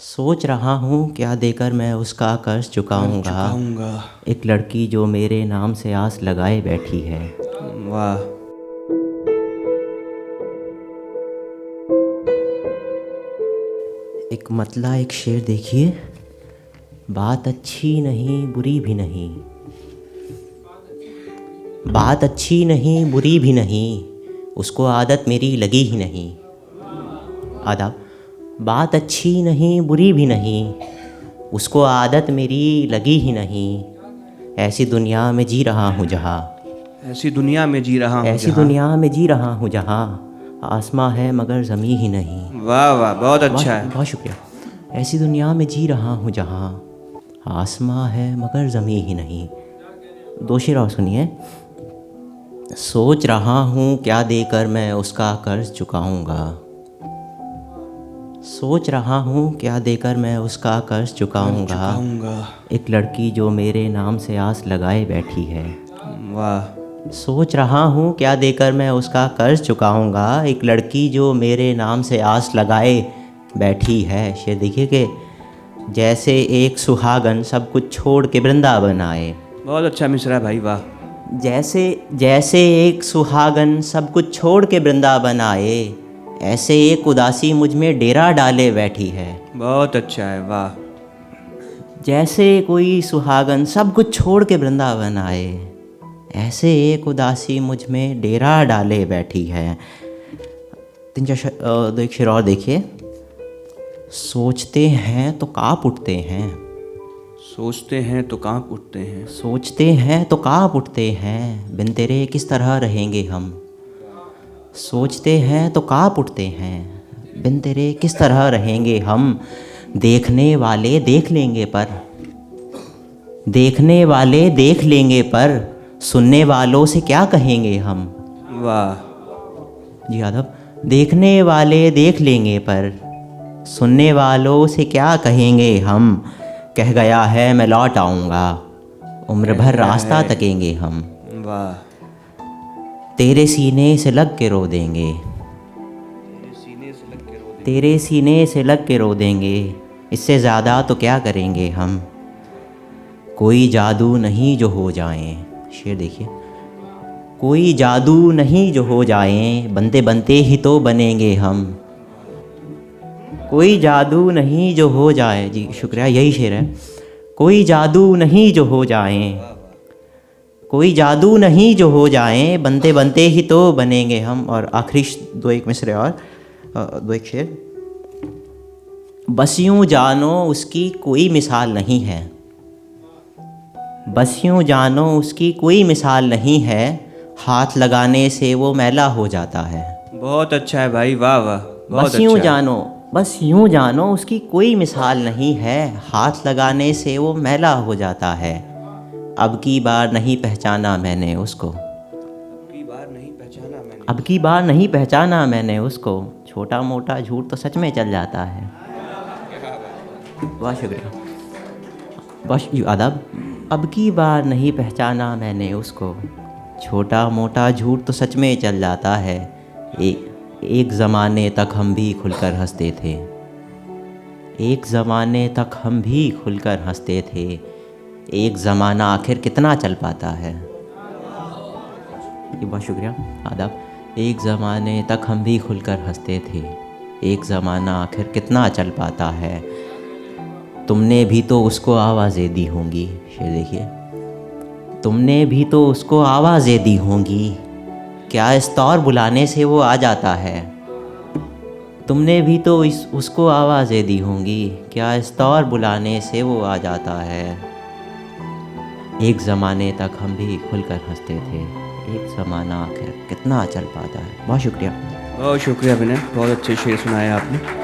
सोच रहा हूँ क्या देकर मैं उसका कर्ज चुकाऊंगा। एक लड़की जो मेरे नाम से आस लगाए बैठी है। वाह। एक मतला एक शेर देखिए। बात अच्छी नहीं बुरी भी नहीं, बात अच्छी नहीं बुरी भी नहीं, उसको आदत मेरी लगी ही नहीं। आदाब। बात अच्छी नहीं बुरी भी नहीं, उसको आदत मेरी लगी ही नहीं। ऐसी दुनिया में जी रहा हूँ जहाँ, ऐसी दुनिया में जी रहा हूँ ऐसी जहाँ। दुनिया में जी रहा हूँ जहाँ आसमां है मगर ज़मीं ही नहीं। वाह वाह, बहुत अच्छा है। बहुत शुक्रिया। ऐसी दुनिया में जी रहा हूँ जहाँ आसमां है मगर ज़मीं ही नहीं। दो शेर और सुनिए। सोच रहा हूँ क्या देकर मैं उसका कर्ज चुकाऊंगा। सोच रहा हूँ क्या देकर मैं उसका कर्ज चुकाऊंगा। एक लड़की जो मेरे नाम से आस लगाए बैठी है। वाह। सोच रहा हूँ क्या देकर मैं उसका कर्ज चुकाऊंगा। एक लड़की जो मेरे नाम से आस लगाए बैठी है। शेर देखिए कि जैसे एक सुहागन सब कुछ छोड़ के वृंदावन आए। बहुत अच्छा मिसरा भाई, वाह। जैसे जैसे एक सुहागन सब कुछ छोड़ के वृंदावन आए, ऐसे एक उदासी मुझ में डेरा डाले बैठी है। बहुत अच्छा है, वाह। जैसे कोई सुहागन सब कुछ छोड़ के वृंदावन आए, ऐसे एक उदासी मुझ में डेरा डाले बैठी है। दो एक शेर और देखिए। सोचते हैं तो काँप उठते हैं, सोचते हैं तो कांप उठते हैं, सोचते हैं तो काँप उठते हैं, बिन तेरे किस तरह रहेंगे हम। सोचते हैं तो काँप उठते हैं, बिन तेरे किस तरह रहेंगे हम। देखने वाले देख लेंगे पर, देखने वाले देख लेंगे पर, सुनने वालों से क्या कहेंगे हम। वाह। जी यादव। देखने वाले देख लेंगे पर, सुनने वालों से क्या कहेंगे हम। कह गया है मैं लौट आऊँगा, उम्र भर रास्ता तकेंगे हम। वाह। तेरे सीने से लग के रो देंगे, तेरे सीने से लग के रो देंगे, इससे ज़्यादा तो क्या करेंगे हम। कोई जादू नहीं जो हो जाए। शेर देखिए। कोई जादू नहीं जो हो जाए, बनते बनते ही तो बनेंगे हम। कोई जादू नहीं जो हो जाए। जी शुक्रिया, यही शेर है। कोई जादू नहीं जो हो जाए, कोई जादू नहीं जो हो जाए, बनते बनते ही तो बनेंगे हम। और आखिरी दो एक मिसरे और दो एक शेर। बस यूँ जानो उसकी कोई मिसाल नहीं है, बस यूँ जानो उसकी कोई मिसाल नहीं है, हाथ लगाने से वो मैला हो जाता है। बहुत अच्छा है भाई, वाह वाह, बहुत बस यूँ अच्छा है। जानो, बस यूँ जानो उसकी कोई मिसाल नहीं है, हाथ लगाने से वो मैला हो जाता है। अब की बार नहीं पहचाना मैंने उसको, अब की बार नहीं पहचाना मैंने उसको, छोटा मोटा झूठ तो सच में चल जाता है। बहुत शुक्रिया। बस आदाब। अब की बार नहीं पहचाना मैंने उसको, छोटा मोटा झूठ तो सच में चल जाता है। एक ज़माने तक हम भी खुलकर हंसते थे, एक ज़माने तक हम भी खुलकर हंसते थे, एक ज़माना आखिर कितना चल पाता है। बहुत शुक्रिया। आदाब। एक ज़माने तक हम भी खुलकर हंसते थे, एक ज़माना आखिर कितना चल पाता है। तुमने भी तो उसको आवाज़ें दी होंगी। शेर देखिए। तुमने भी तो उसको आवाज़ें दी होंगी, क्या इस तौर बुलाने से वो आ जाता है। तुमने भी तो उसको आवाज़ें दी होंगी, क्या इस तौर बुलाने से वो आ जाता है। एक ज़माने तक हम भी खुलकर हंसते थे, एक ज़माना आखिर कितना चल पाता है। बहुत शुक्रिया। बहुत शुक्रिया विनय, बहुत अच्छे शेर सुनाए आपने।